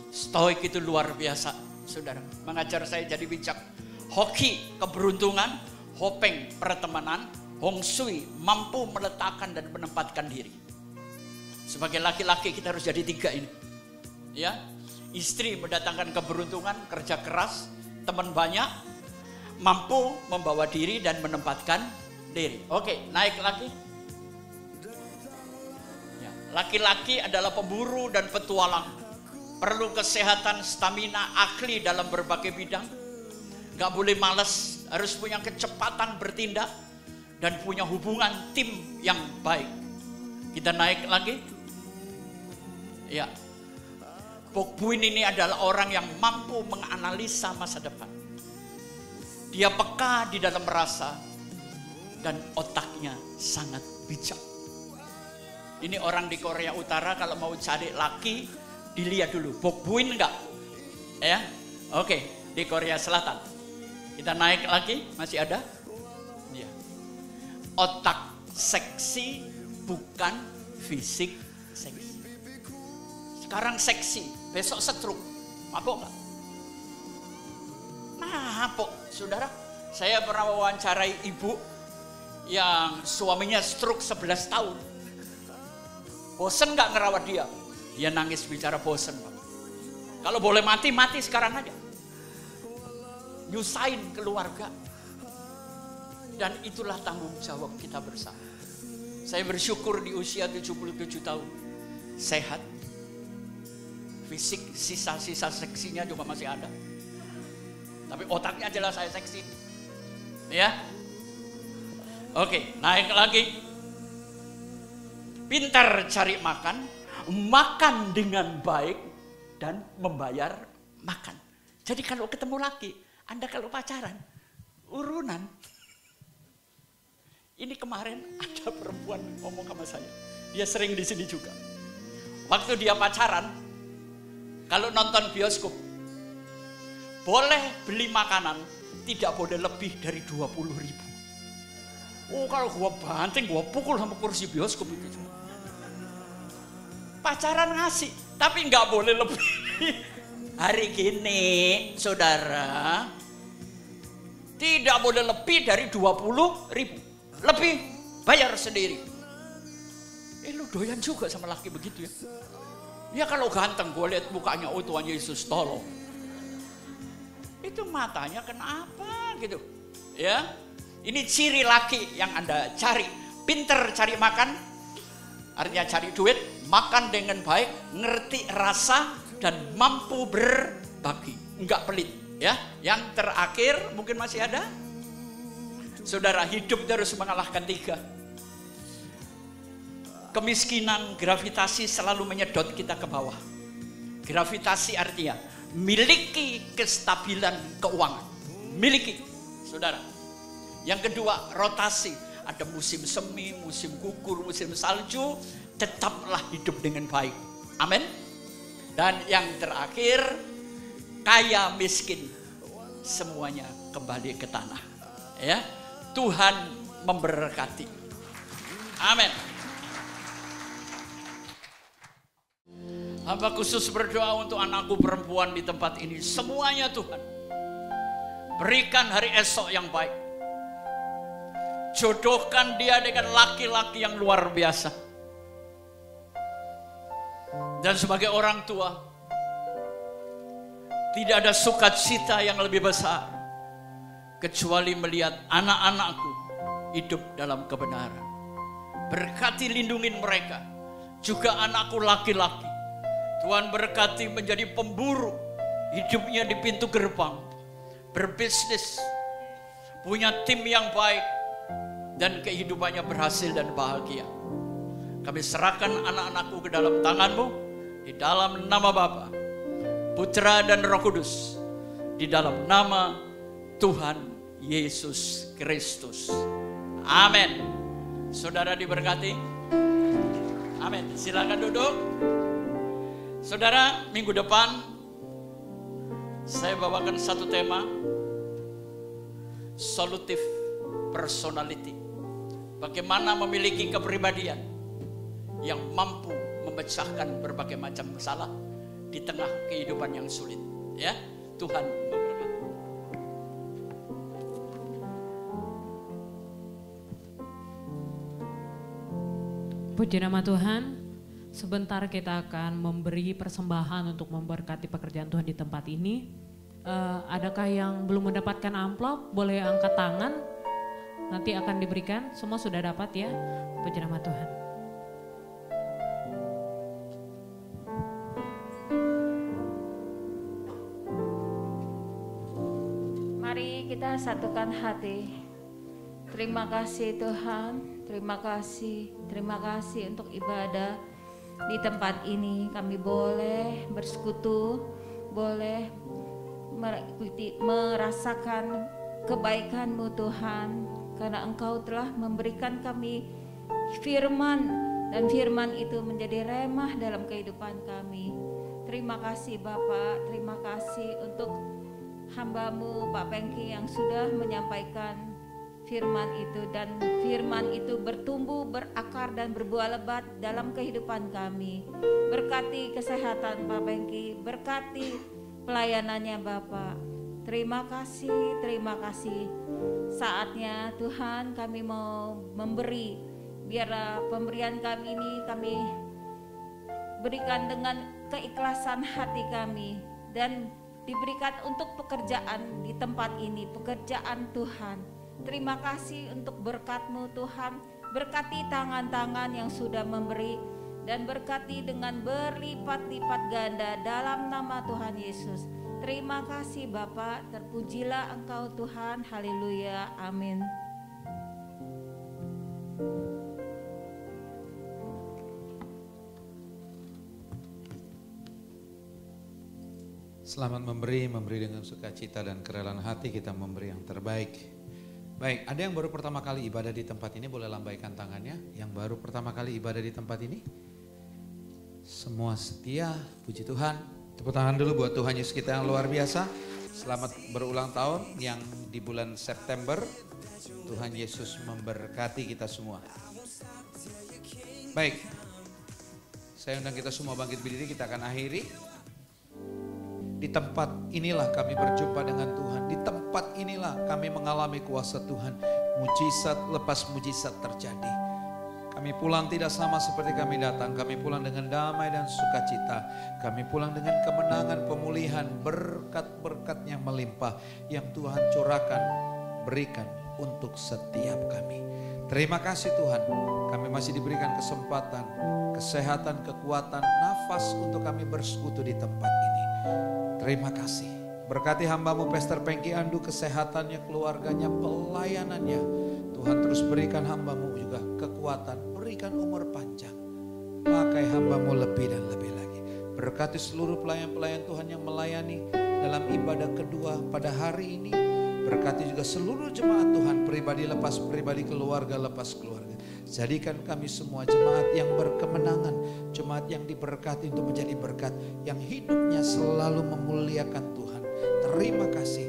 Stoik itu luar biasa, saudara. Mengajar saya jadi bijak. Hoki, keberuntungan. Hopeng, pertemanan. Hong Sui, mampu meletakkan dan menempatkan diri. Sebagai laki-laki kita harus jadi 3 ini. Ya, istri mendatangkan keberuntungan, kerja keras, teman banyak, mampu membawa diri dan menempatkan diri. Oke, naik lagi. Ya, laki-laki adalah pemburu dan petualang. Perlu kesehatan, stamina, ahli dalam berbagai bidang. Gak boleh malas, harus punya kecepatan bertindak. Dan punya hubungan tim yang baik. Kita naik lagi. Ya, Bok Buin ini adalah orang yang mampu menganalisa masa depan. Dia peka di dalam rasa dan otaknya sangat bijak. Ini orang di Korea Utara kalau mau cari laki dilihat dulu Bok Buin enggak? Ya, oke, di Korea Selatan. Kita naik lagi, masih ada? Ya. Otak seksi bukan fisik seksi. Sekarang seksi, besok stroke. Mabok nggak? Mabok, saudara. Saya pernah wawancarai ibu yang suaminya stroke 11 tahun. Bosen nggak ngerawat dia? Dia nangis bicara bosen, Pak. Kalau boleh mati, mati sekarang aja. Nyusahin keluarga. Dan itulah tanggung jawab kita bersama. Saya bersyukur di usia 77 tahun. Sehat. Fisik, sisa-sisa seksinya juga masih ada. Tapi otaknya jelas saya seksi. Ya. Oke, naik lagi. Pintar cari makan. Makan dengan baik. Dan membayar makan. Jadi kalau ketemu laki, Anda kalau pacaran, urunan. Ini kemarin ada perempuan ngomong sama saya. Dia sering di sini juga. Waktu dia pacaran, kalau nonton bioskop, boleh beli makanan, tidak boleh lebih dari 20.000. Oh, kalau gua banting, gua pukul sama kursi bioskop itu. Pacaran ngasih, tapi nggak boleh lebih. Hari gini, saudara, tidak boleh lebih dari 20.000. Lebih bayar sendiri. Lu doyan juga sama laki begitu ya? Ya kalau ganteng, gue lihat mukanya, oh Tuhan Yesus tolong. Itu matanya kenapa gitu? Ya, ini ciri laki yang Anda cari. Pinter cari makan, artinya cari duit, makan dengan baik, ngerti rasa dan mampu berbagi, enggak pelit. Ya, yang terakhir mungkin masih ada. Saudara, hidup harus mengalahkan 3. Kemiskinan, gravitasi selalu menyedot kita ke bawah. Gravitasi artinya miliki kestabilan keuangan. Miliki, saudara. Yang kedua, rotasi. Ada musim semi, musim gugur, musim salju. Tetaplah hidup dengan baik. Amin. Dan yang terakhir, kaya miskin. Semuanya kembali ke tanah. Ya. Tuhan memberkati. Amin. Hamba khusus berdoa untuk anakku perempuan di tempat ini. Semuanya Tuhan, berikan hari esok yang baik. Jodohkan dia dengan laki-laki yang luar biasa. Dan sebagai orang tua, tidak ada sukacita yang lebih besar kecuali melihat anak-anakku hidup dalam kebenaran. Berkati, lindungin mereka. Juga anakku laki-laki, Tuhan berkati menjadi pemburu, hidupnya di pintu gerbang, berbisnis, punya tim yang baik, dan kehidupannya berhasil dan bahagia. Kami serahkan anak-anakku ke dalam tangan-Mu, di dalam nama Bapa, Putra dan Roh Kudus, di dalam nama Tuhan Yesus Kristus. Amin. Saudara diberkati. Amin. Silakan duduk. Saudara, minggu depan saya bawakan satu tema, solutif personality. Bagaimana memiliki kepribadian yang mampu memecahkan berbagai macam masalah di tengah kehidupan yang sulit. Ya, Tuhan memberkati. Puji nama Tuhan. Sebentar kita akan memberi persembahan untuk memberkati pekerjaan Tuhan di tempat ini. Adakah yang belum mendapatkan amplop? Boleh angkat tangan. Nanti akan diberikan. Semua sudah dapat ya. Puji nama Tuhan. Mari kita satukan hati. Terima kasih Tuhan. Terima kasih untuk ibadah di tempat ini. Kami boleh bersekutu, boleh merasakan kebaikan-Mu Tuhan, karena Engkau telah memberikan kami firman, dan firman itu menjadi remah dalam kehidupan kami. Terima kasih Bapak, terima kasih untuk hamba-Mu Pak Pengki yang sudah menyampaikan firman itu, dan firman itu bertumbuh, berakar dan berbuah lebat dalam kehidupan kami. Berkati kesehatan Pak Pengki, berkati pelayanannya Bapak. Terima kasih, terima kasih. Saatnya Tuhan kami mau memberi. Biarlah pemberian kami ini kami berikan dengan keikhlasan hati kami, dan diberikan untuk pekerjaan di tempat ini, pekerjaan Tuhan. Terima kasih untuk berkat-Mu Tuhan. Berkati tangan-tangan yang sudah memberi, dan berkati dengan berlipat-lipat ganda dalam nama Tuhan Yesus. Terima kasih Bapak, terpujilah Engkau Tuhan. Haleluya, amin. Selamat memberi dengan sukacita dan kerelaan hati, kita memberi yang terbaik. Baik, ada yang baru pertama kali ibadah di tempat ini, boleh lambaikan tangannya. Yang baru pertama kali ibadah di tempat ini. Semua setia, puji Tuhan. Tepuk tangan dulu buat Tuhan Yesus kita yang luar biasa. Selamat berulang tahun yang di bulan September. Tuhan Yesus memberkati kita semua. Baik, saya undang kita semua bangkit berdiri, kita akan akhiri. Di tempat inilah kami berjumpa dengan Tuhan. Di tempat inilah kami mengalami kuasa Tuhan. Mujizat lepas mujizat terjadi. Kami pulang tidak sama seperti kami datang. Kami pulang dengan damai dan sukacita. Kami pulang dengan kemenangan, pemulihan, berkat-berkat yang melimpah. Yang Tuhan curahkan, berikan untuk setiap kami. Terima kasih Tuhan. Kami masih diberikan kesempatan, kesehatan, kekuatan, nafas untuk kami bersekutu di tempat ini. Terima kasih. Berkati hamba-Mu Pastor Pengki Andu, kesehatannya, keluarganya, pelayanannya. Tuhan terus berikan hamba-Mu juga kekuatan, berikan umur panjang. Pakai hamba-Mu lebih dan lebih lagi. Berkati seluruh pelayan-pelayan Tuhan yang melayani dalam ibadah kedua pada hari ini. Berkati juga seluruh jemaat Tuhan, pribadi lepas pribadi, keluarga lepas keluarga. Jadikan kami semua jemaat yang berkemenangan, jemaat yang diberkati untuk menjadi berkat, yang hidupnya selalu memuliakan Tuhan. Terima kasih.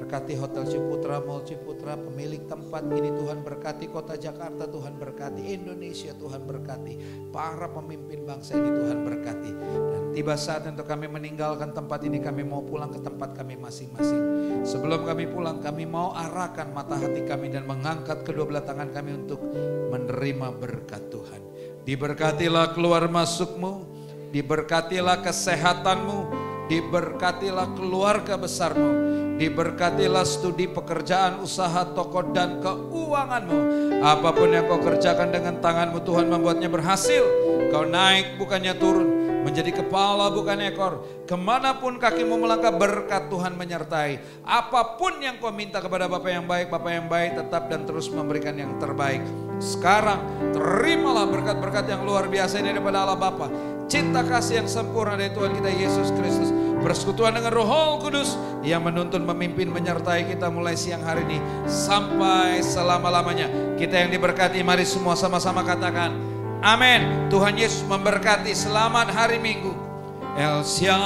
berkati Hotel Ciputra, Mall Ciputra, pemilik tempat ini Tuhan berkati kota Jakarta, Tuhan berkati Indonesia, Tuhan berkati para pemimpin bangsa ini, Tuhan berkati. Dan tiba saat untuk kami meninggalkan tempat ini, kami mau pulang ke tempat kami masing-masing. Sebelum kami pulang, kami mau arahkan mata hati kami dan mengangkat kedua belah tangan kami untuk menerima berkat Tuhan. Diberkatilah keluar masukmu, diberkatilah kesehatanmu, diberkatilah keluarga besarmu, diberkatilah studi pekerjaan, usaha, toko dan keuanganmu. Apapun yang kau kerjakan dengan tanganmu, Tuhan membuatnya berhasil. Kau naik bukannya turun, menjadi kepala bukan ekor. Kemanapun kakimu melangkah, berkat Tuhan menyertai. Apapun yang kau minta kepada Bapa yang baik, Bapa yang baik tetap dan terus memberikan yang terbaik. Sekarang terimalah berkat-berkat yang luar biasa ini daripada Allah Bapa, cinta kasih yang sempurna dari Tuhan kita Yesus Kristus, persekutuan dengan Roh Kudus yang menuntun, memimpin, menyertai kita mulai siang hari ini sampai selama-lamanya. Kita yang diberkati, mari semua sama-sama katakan amin. Tuhan Yesus memberkati. Selamat hari Minggu. El Shaddai.